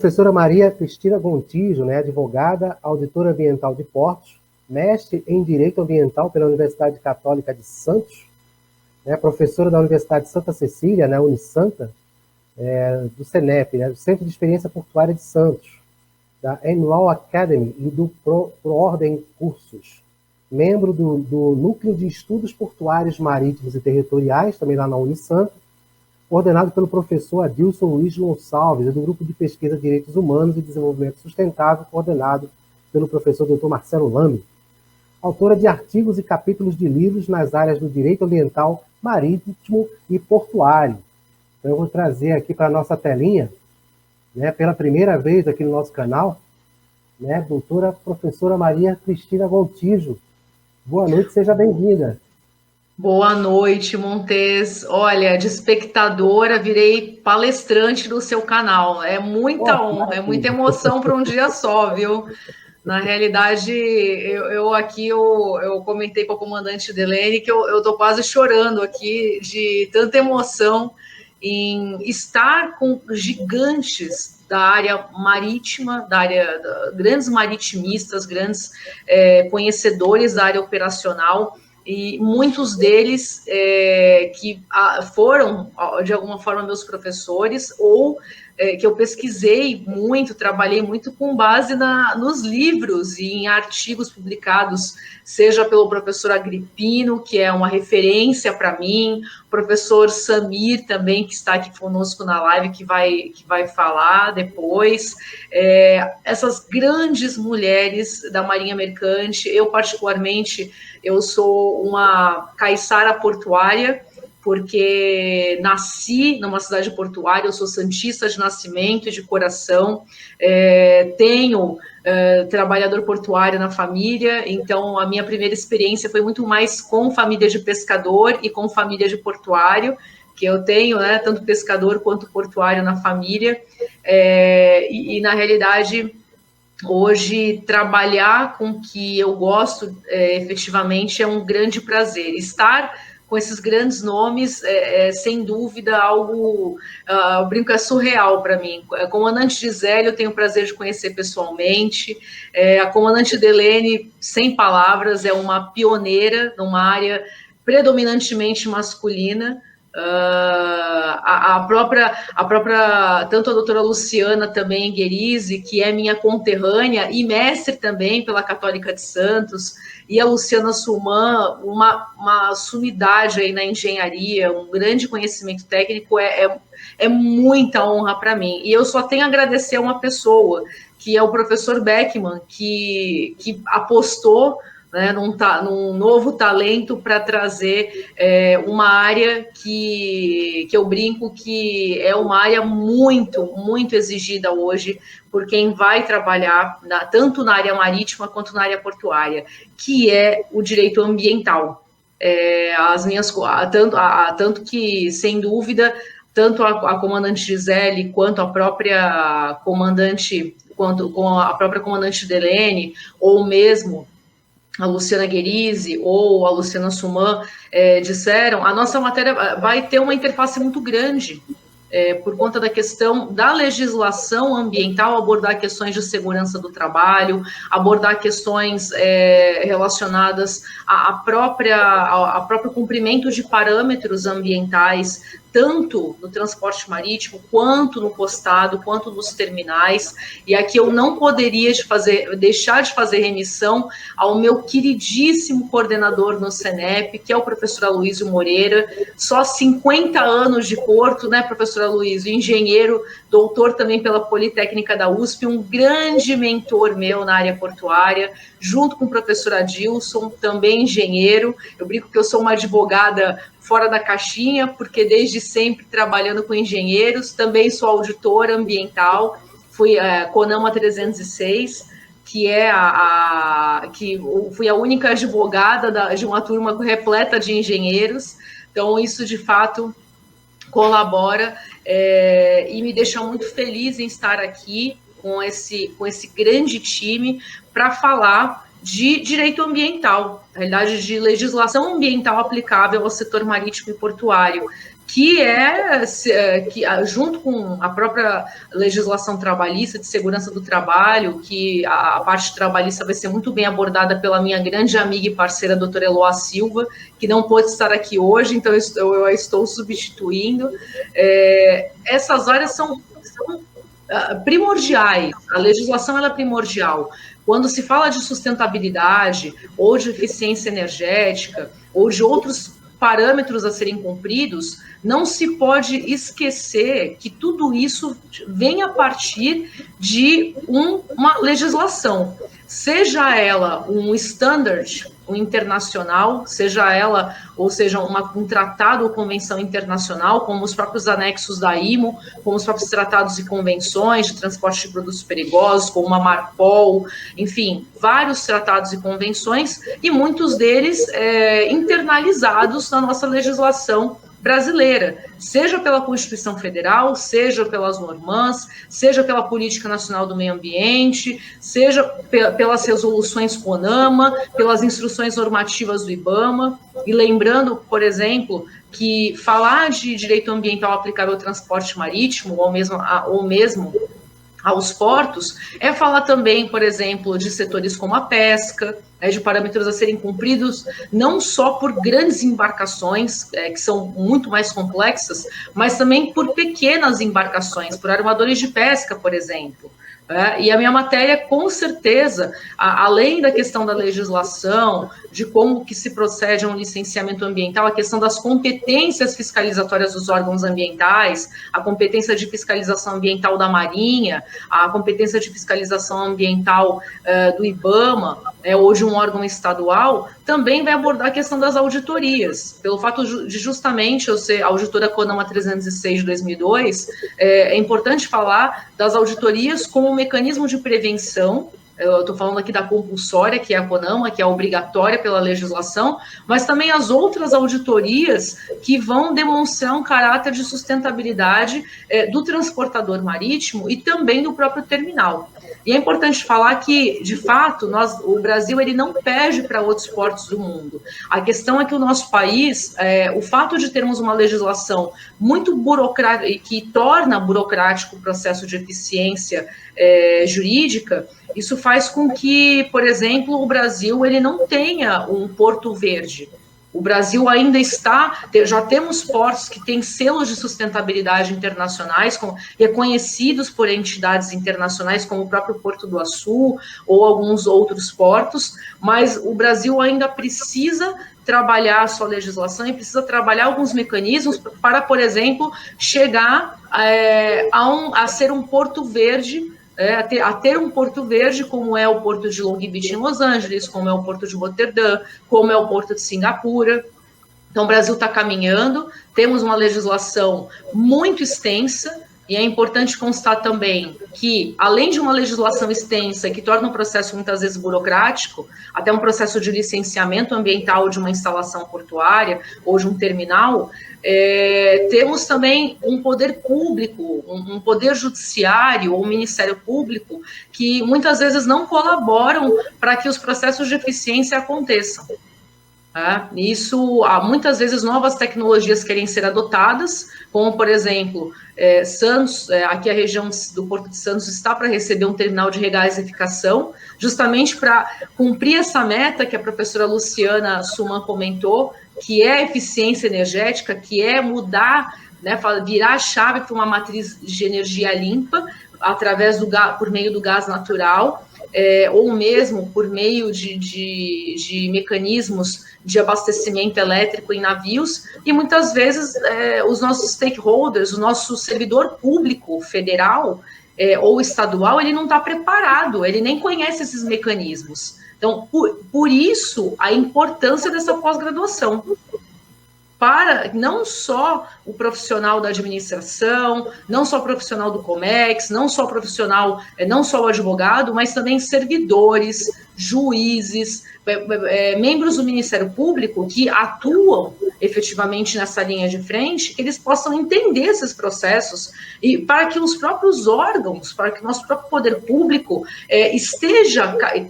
Professora Maria Cristina Gontijo, né, advogada, auditora ambiental de Portos, mestre em Direito Ambiental pela Universidade Católica de Santos, né, professora da Universidade Santa Cecília, na Unisanta, do CENEP, né, do Centro de Experiência Portuária de Santos, da MLaw Academy e do ProOrdem Cursos, membro do Núcleo de Estudos Portuários Marítimos e Territoriais, também lá na Unisanta, coordenado pelo professor Adilson Luiz Gonçalves, e do Grupo de Pesquisa de Direitos Humanos e Desenvolvimento Sustentável, coordenado pelo professor Dr. Marcelo Lame. Autora de artigos e capítulos de livros nas áreas do direito ambiental, marítimo e portuário. Então, eu vou trazer aqui para a nossa telinha, né, pela primeira vez aqui no nosso canal, né, doutora professora Maria Cristina Gontijo. Boa noite, seja bem-vinda. Boa noite, Montes. Olha, de espectadora, virei palestrante do seu canal. É muita honra, é muita emoção para um dia só, viu? Na realidade, eu comentei com a comandante Delene que eu tô quase chorando aqui de tanta emoção em estar com gigantes da área marítima, grandes maritimistas, grandes conhecedores da área operacional, e muitos deles que foram, de alguma forma, meus professores, ou que eu pesquisei muito, trabalhei muito com base nos livros e em artigos publicados, seja pelo professor Agripino, que é uma referência para mim, o professor Samir também, que está aqui conosco na live, que vai falar depois, essas grandes mulheres da Marinha Mercante. Eu, particularmente, eu sou uma caiçara portuária, porque nasci numa cidade portuária, eu sou santista de nascimento e de coração, tenho trabalhador portuário na família, então a minha primeira experiência foi muito mais com família de pescador e com família de portuário, que eu tenho, né, tanto pescador quanto portuário na família, e na realidade, hoje, trabalhar com o que eu gosto efetivamente é um grande prazer. Estar com esses grandes nomes sem dúvida, algo, eu brinco, é surreal para mim. A comandante Gisele eu tenho o prazer de conhecer pessoalmente, a comandante Delene, sem palavras, é uma pioneira numa área predominantemente masculina. A própria, tanto a doutora Luciana também Guerizzi, que é minha conterrânea e mestre também pela Católica de Santos, e a Luciana Sulman, uma sumidade aí na engenharia, um grande conhecimento técnico, é muita honra para mim. E eu só tenho a agradecer a uma pessoa, que é o professor Beckman, que apostou, né, num novo talento para trazer uma área que eu brinco que é uma área muito, muito exigida hoje por quem vai trabalhar tanto na área marítima quanto na área portuária, que é o direito ambiental. Tanto que, sem dúvida, tanto a comandante Gisele quanto a própria comandante, com a própria comandante Delene, ou mesmo a Luciana Guerizzi ou a Luciana Sulman disseram, a nossa matéria vai ter uma interface muito grande por conta da questão da legislação ambiental, abordar questões de segurança do trabalho, abordar questões relacionadas ao próprio cumprimento de parâmetros ambientais, tanto no transporte marítimo, quanto no postado, quanto nos terminais. E aqui eu não poderia deixar de fazer remissão ao meu queridíssimo coordenador no CENEP, que é o professor Aloysio Moreira, só 50 anos de Porto, né, professor Aloysio, engenheiro, doutor também pela Politécnica da USP, um grande mentor meu na área portuária, junto com o professor Adilson, também engenheiro. Eu brinco que eu sou uma advogada fora da caixinha, porque desde sempre trabalhando com engenheiros, também sou auditora ambiental, fui CONAMA 306, que fui a única advogada de uma turma repleta de engenheiros, então isso de fato colabora e me deixa muito feliz em estar aqui com esse grande time para falar de direito ambiental, na realidade de legislação ambiental aplicável ao setor marítimo e portuário, que junto com a própria legislação trabalhista de segurança do trabalho, que a parte trabalhista vai ser muito bem abordada pela minha grande amiga e parceira, doutora Eloá Silva, que não pôde estar aqui hoje, então eu a estou substituindo. Essas áreas são primordiais, a legislação ela é primordial. Quando se fala de sustentabilidade, ou de eficiência energética, ou de outros parâmetros a serem cumpridos, não se pode esquecer que tudo isso vem a partir de uma legislação, seja ela um standard, um internacional, seja ela, ou seja, um tratado ou convenção internacional, como os próprios anexos da IMO, como os próprios tratados e convenções de transporte de produtos perigosos, como a Marpol, enfim, vários tratados e convenções, e muitos deles internalizados na nossa legislação brasileira, seja pela Constituição Federal, seja pelas normãs, seja pela Política Nacional do Meio Ambiente, seja pelas resoluções CONAMA, pelas instruções normativas do IBAMA, e lembrando, por exemplo, que falar de direito ambiental aplicável ao transporte marítimo, ou mesmo aos portos, é falar também, por exemplo, de setores como a pesca, de parâmetros a serem cumpridos não só por grandes embarcações, que são muito mais complexas, mas também por pequenas embarcações, por armadores de pesca, por exemplo. E a minha matéria, com certeza, além da questão da legislação, de como que se procede a um licenciamento ambiental, a questão das competências fiscalizatórias dos órgãos ambientais, a competência de fiscalização ambiental da Marinha, a competência de fiscalização ambiental do IBAMA, hoje um órgão estadual, também vai abordar a questão das auditorias, pelo fato de justamente eu ser auditora CONAMA 306 de 2002, é importante falar das auditorias como um mecanismo de prevenção. Eu estou falando aqui da compulsória, que é a CONAMA, que é obrigatória pela legislação, mas também as outras auditorias que vão demonstrar um caráter de sustentabilidade do transportador marítimo e também do próprio terminal. E é importante falar que, de fato, o Brasil ele não perde para outros portos do mundo. A questão é que o nosso país, o fato de termos uma legislação muito burocrática, que torna burocrático o processo de eficiência jurídica, isso faz com que, por exemplo, o Brasil ele não tenha um porto verde. O Brasil ainda já temos portos que têm selos de sustentabilidade internacionais, reconhecidos por entidades internacionais, como o próprio Porto do Açu ou alguns outros portos, mas o Brasil ainda precisa trabalhar a sua legislação e precisa trabalhar alguns mecanismos para, por exemplo, chegar a ser um porto verde, a ter um porto verde, como é o porto de Long Beach em Los Angeles, como é o porto de Roterdã, como é o porto de Singapura. Então, o Brasil está caminhando, temos uma legislação muito extensa, e é importante constar também que, além de uma legislação extensa, que torna o processo muitas vezes burocrático, até um processo de licenciamento ambiental de uma instalação portuária ou de um terminal, temos também um poder público, um poder judiciário ou um Ministério Público que muitas vezes não colaboram para que os processos de eficiência aconteçam. Isso, muitas vezes novas tecnologias querem ser adotadas, como por exemplo, Santos, aqui a região do Porto de Santos está para receber um terminal de regasificação, justamente para cumprir essa meta que a professora Luciana Suman comentou, que é eficiência energética, que é mudar, virar a chave para uma matriz de energia limpa, por meio do gás natural, ou mesmo por meio de mecanismos de abastecimento elétrico em navios, e muitas vezes os nossos stakeholders, o nosso servidor público federal ou estadual, ele não está preparado, ele nem conhece esses mecanismos. Então, por isso, a importância dessa pós-graduação, para não só o profissional da administração, não só o profissional do Comex, não só o advogado, mas também servidores, juízes, membros do Ministério Público que atuam efetivamente nessa linha de frente, que eles possam entender esses processos e para que os próprios órgãos, para que o nosso próprio poder público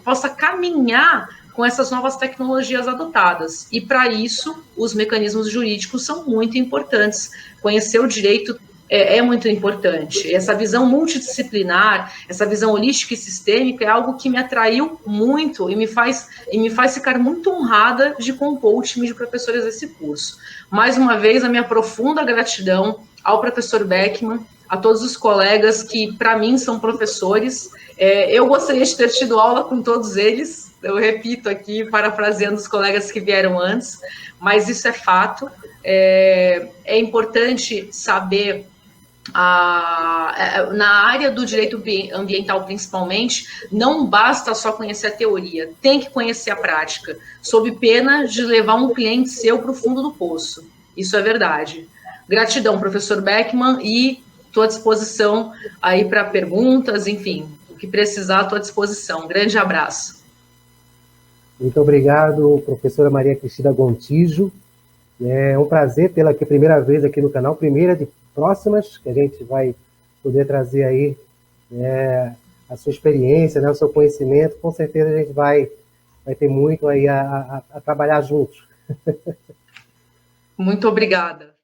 possa caminhar com essas novas tecnologias adotadas. E, para isso, os mecanismos jurídicos são muito importantes. Conhecer o direito é muito importante. Essa visão multidisciplinar, essa visão holística e sistêmica é algo que me atraiu muito e me faz ficar muito honrada de compor o time de professores desse curso. Mais uma vez, a minha profunda gratidão ao professor Beckmann, a todos os colegas que, para mim, são professores. Eu gostaria de ter tido aula com todos eles, eu repito aqui, parafraseando os colegas que vieram antes, mas isso é fato. É importante saber, na área do direito ambiental principalmente, não basta só conhecer a teoria, tem que conhecer a prática, sob pena de levar um cliente seu para o fundo do poço. Isso é verdade. Gratidão, professor Beckmann, e estou à disposição aí para perguntas, enfim, o que precisar, estou à disposição. Grande abraço. Muito obrigado, professora Maria Cristina Gontijo. É um prazer tê-la aqui primeira vez aqui no canal, primeira de próximas, que a gente vai poder trazer aí a sua experiência, né, o seu conhecimento. Com certeza a gente vai ter muito aí a trabalhar juntos. Muito obrigada.